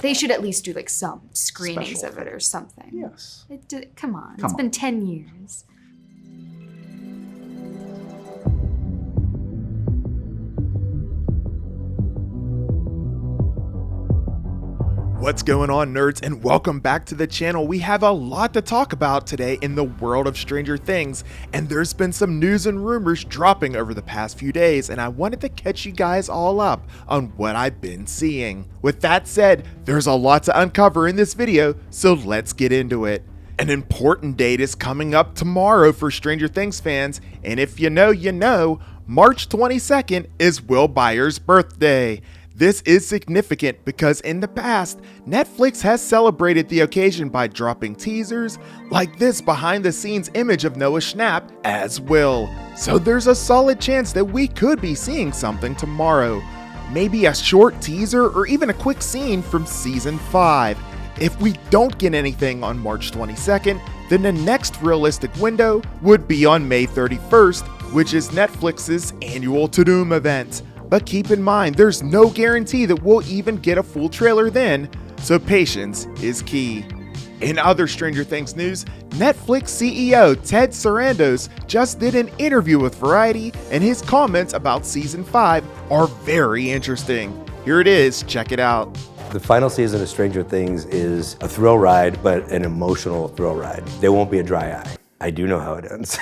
They should at least do like some screenings Special of it or something. Yes. Come on. It's been 10 years. What's going on, nerds, and welcome back to the channel. We have a lot to talk about today in the world of Stranger Things, and there's been some news and rumors dropping over the past few days, and I wanted to catch you guys all up on what I've been seeing. With that said, there's a lot to uncover in this video, so let's get into it. An important date is coming up tomorrow for Stranger Things fans, and if you know, you know, March 22nd is Will Byers' birthday. This is significant because in the past, Netflix has celebrated the occasion by dropping teasers like this behind the scenes image of Noah Schnapp as Will. So there's a solid chance that we could be seeing something tomorrow. Maybe a short teaser or even a quick scene from season 5. If we don't get anything on March 22nd, then the next realistic window would be on May 31st, which is Netflix's annual TUDUM event. But keep in mind, there's no guarantee that we'll even get a full trailer then, so patience is key. In other Stranger Things news, Netflix CEO Ted Sarandos just did an interview with Variety, and his comments about Season 5 are very interesting. Here it is, check it out. The final season of Stranger Things is a thrill ride, but an emotional thrill ride. There won't be a dry eye. I do know how it ends.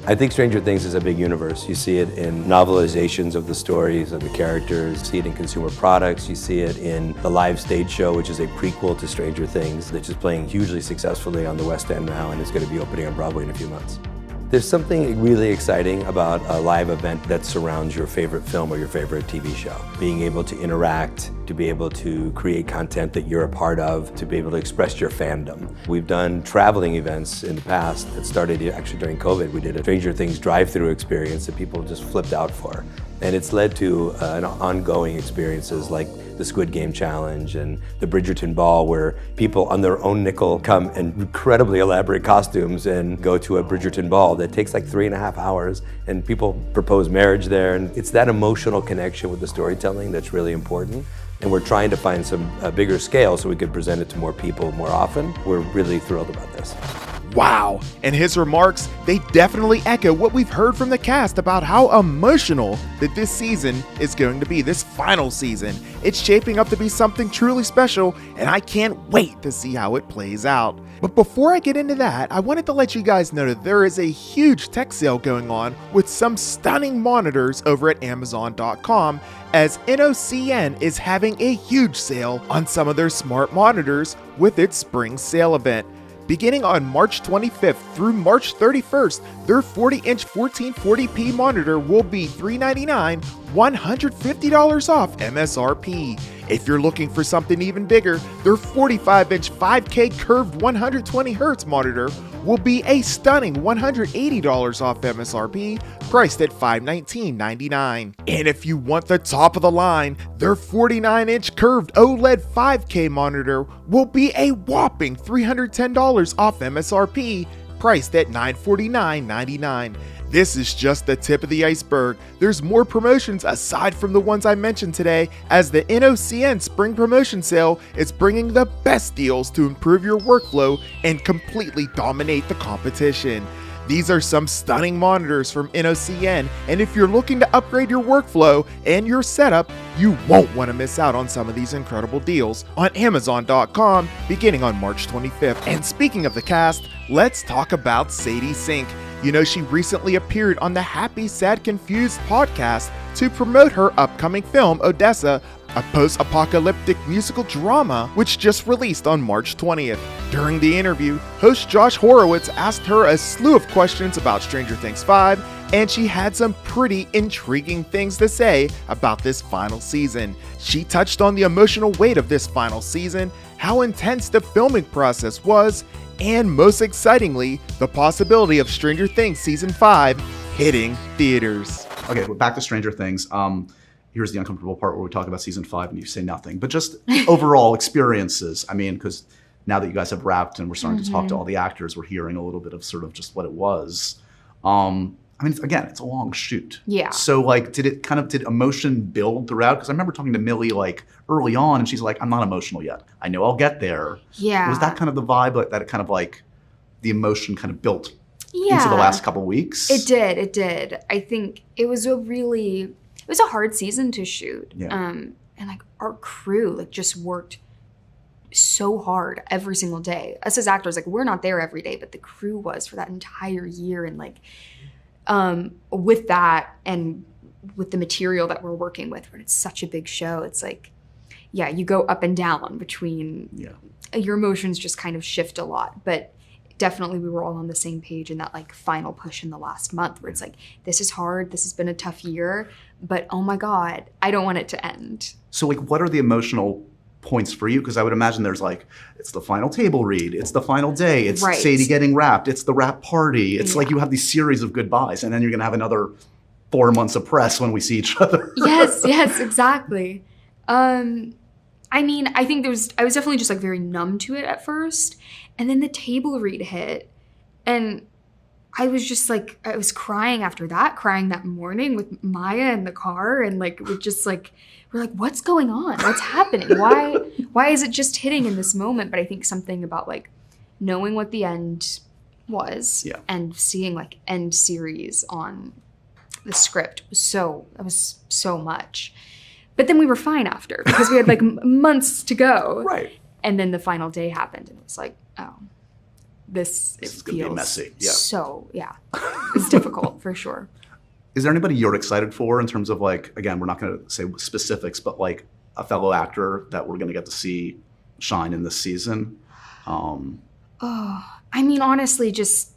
I think Stranger Things is a big universe. You see it in novelizations of the stories of the characters, you see it in consumer products, you see it in the live stage show, which is a prequel to Stranger Things, which is playing hugely successfully on the West End now and is going to be opening on Broadway in a few months. There's something really exciting about a live event that surrounds your favorite film or your favorite TV show. Being able to interact, to be able to create content that you're a part of, to be able to express your fandom. We've done traveling events in the past that started actually during COVID. We did a Stranger Things drive-through experience that people just flipped out for. And it's led to ongoing experiences like the Squid Game Challenge and the Bridgerton Ball, where people on their own nickel come in incredibly elaborate costumes and go to a Bridgerton Ball that takes like 3.5 hours, and people propose marriage there. And it's that emotional connection with the storytelling that's really important. And we're trying to find some bigger scale so we could present it to more people more often. We're really thrilled about this. Wow, and his remarks, they definitely echo what we've heard from the cast about how emotional that this season is going to be, this final season. It's shaping up to be something truly special, and I can't wait to see how it plays out. But before I get into that, I wanted to let you guys know that there is a huge tech sale going on with some stunning monitors over at Amazon.com, as NOCN is having a huge sale on some of their smart monitors with its spring sale event. Beginning on March 25th through March 31st, their 40-inch 1440p monitor will be $399, $150 off MSRP. If you're looking for something even bigger, their 45-inch 5K curved 120Hz monitor will be a stunning $180 off MSRP, priced at $519.99. And if you want the top of the line, their 49-inch curved OLED 5K monitor will be a whopping $310 off MSRP, priced at $949.99. This is just the tip of the iceberg. There's more promotions aside from the ones I mentioned today, as the NOCN Spring Promotion Sale is bringing the best deals to improve your workflow and completely dominate the competition. These are some stunning monitors from NOCN, and if you're looking to upgrade your workflow and your setup, you won't want to miss out on some of these incredible deals on Amazon.com beginning on March 25th. And speaking of the cast, let's talk about Sadie Sink. You know, she recently appeared on the Happy, Sad, Confused podcast to promote her upcoming film, Odessa, a post-apocalyptic musical drama which just released on March 20th. During the interview, host Josh Horowitz asked her a slew of questions about Stranger Things 5, and she had some pretty intriguing things to say about this final season. She touched on the emotional weight of this final season, how intense the filming process was, and most excitingly, the possibility of Stranger Things Season 5 hitting theaters. Okay, well, back to Stranger Things. Here's the uncomfortable part where we talk about Season 5 and you say nothing. But just overall experiences, I mean, because now that you guys have wrapped and we're starting to talk to all the actors, we're hearing a little bit of sort of just what it was. I mean, again, it's a long shoot. Yeah. So like, did emotion build throughout? Because I remember talking to Millie like early on, and she's like, I'm not emotional yet. I know I'll get there. Yeah. Was that kind of the vibe, like, that it kind of like the emotion kind of built Yeah. into the last couple weeks? It did. I think it was a hard season to shoot. Yeah. And like our crew like just worked so hard every single day. Us as actors, like we're not there every day, but the crew was for that entire year. And like with that and with the material that we're working with, when it's such a big show, it's like, yeah, you go up and down between, your emotions just kind of shift a lot. But definitely we were all on the same page in that like final push in the last month where it's like, this is hard, this has been a tough year, but oh my God, I don't want it to end. So like, what are the emotional points for you? Because I would imagine there's like, it's the final table read, it's the final day, it's Right. Sadie getting wrapped, it's the wrap party. It's like you have these series of goodbyes, and then you're gonna have another 4 months of press when we see each other. Yes, exactly. I mean, I think I was definitely just like very numb to it at first. And then the table read hit. And I was just like, I was crying after that, crying that morning with Maya in the car. And like, we're like, what's going on? What's happening? Why is it just hitting in this moment? But I think something about like knowing what the end was and seeing like end series on the script was so much. But then we were fine after because we had like months to go. Right. And then the final day happened and it was like, oh, this is going to be messy. Yeah. So, yeah, it's difficult for sure. Is there anybody you're excited for in terms of like, again, we're not going to say specifics, but like a fellow actor that we're going to get to see shine in this season? I mean, honestly, just,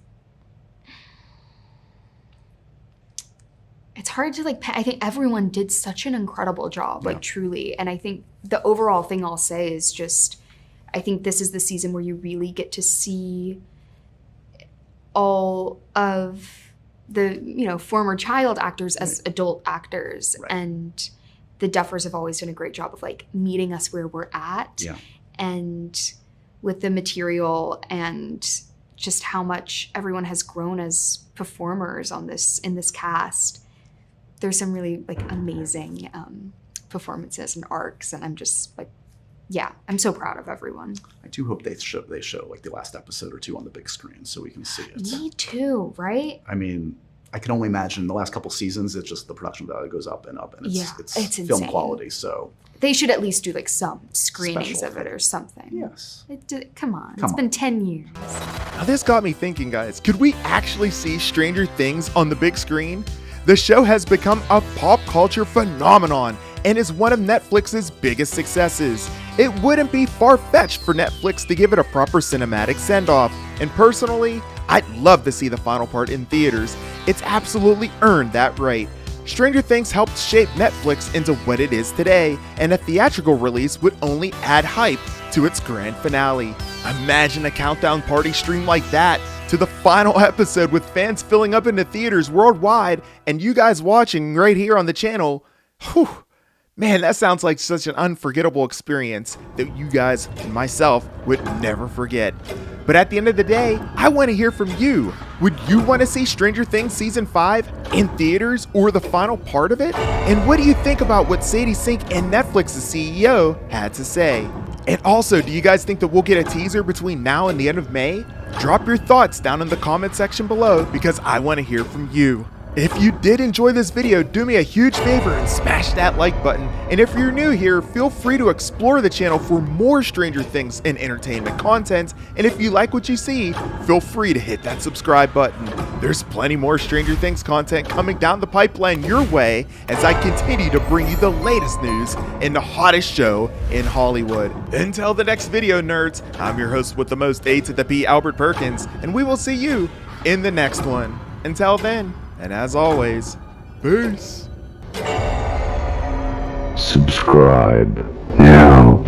it's hard to like, I think everyone did such an incredible job, like truly. And I think the overall thing I'll say is just, I think this is the season where you really get to see all of the, former child actors as adult actors. Right. And the Duffers have always done a great job of like meeting us where we're at. Yeah. And with the material and just how much everyone has grown as performers in this cast. There's some really like amazing performances and arcs, and I'm just like, I'm so proud of everyone. I do hope they show like the last episode or two on the big screen so we can see it. Me too, right? I mean, I can only imagine the last couple seasons, it's just the production value goes up and up, and it's film insane. quality. So they should at least do like some screenings Special of it or something. Yes. Come on. It's been 10 years. Now this got me thinking, guys, could we actually see Stranger Things on the big screen? The show has become a pop culture phenomenon and is one of Netflix's biggest successes. It wouldn't be far-fetched for Netflix to give it a proper cinematic send-off, and personally, I'd love to see the final part in theaters. It's absolutely earned that right. Stranger Things helped shape Netflix into what it is today, and a theatrical release would only add hype to its grand finale. Imagine a countdown party stream like that to the final episode with fans filling up into theaters worldwide and you guys watching right here on the channel. Whew. Man, that sounds like such an unforgettable experience that you guys and myself would never forget. But at the end of the day, I want to hear from you. Would you want to see Stranger Things Season 5 in theaters or the final part of it? And what do you think about what Sadie Sink and Netflix's CEO had to say? And also, do you guys think that we'll get a teaser between now and the end of May? Drop your thoughts down in the comment section below because I want to hear from you. If you did enjoy this video, do me a huge favor and smash that like button. And if you're new here, feel free to explore the channel for more Stranger Things and entertainment content. And if you like what you see, feel free to hit that subscribe button. There's plenty more Stranger Things content coming down the pipeline your way as I continue to bring you the latest news in the hottest show in Hollywood. Until the next video, nerds, I'm your host with the most A to the P, Albert Perkins, and we will see you in the next one. Until then, and as always, peace. Subscribe now.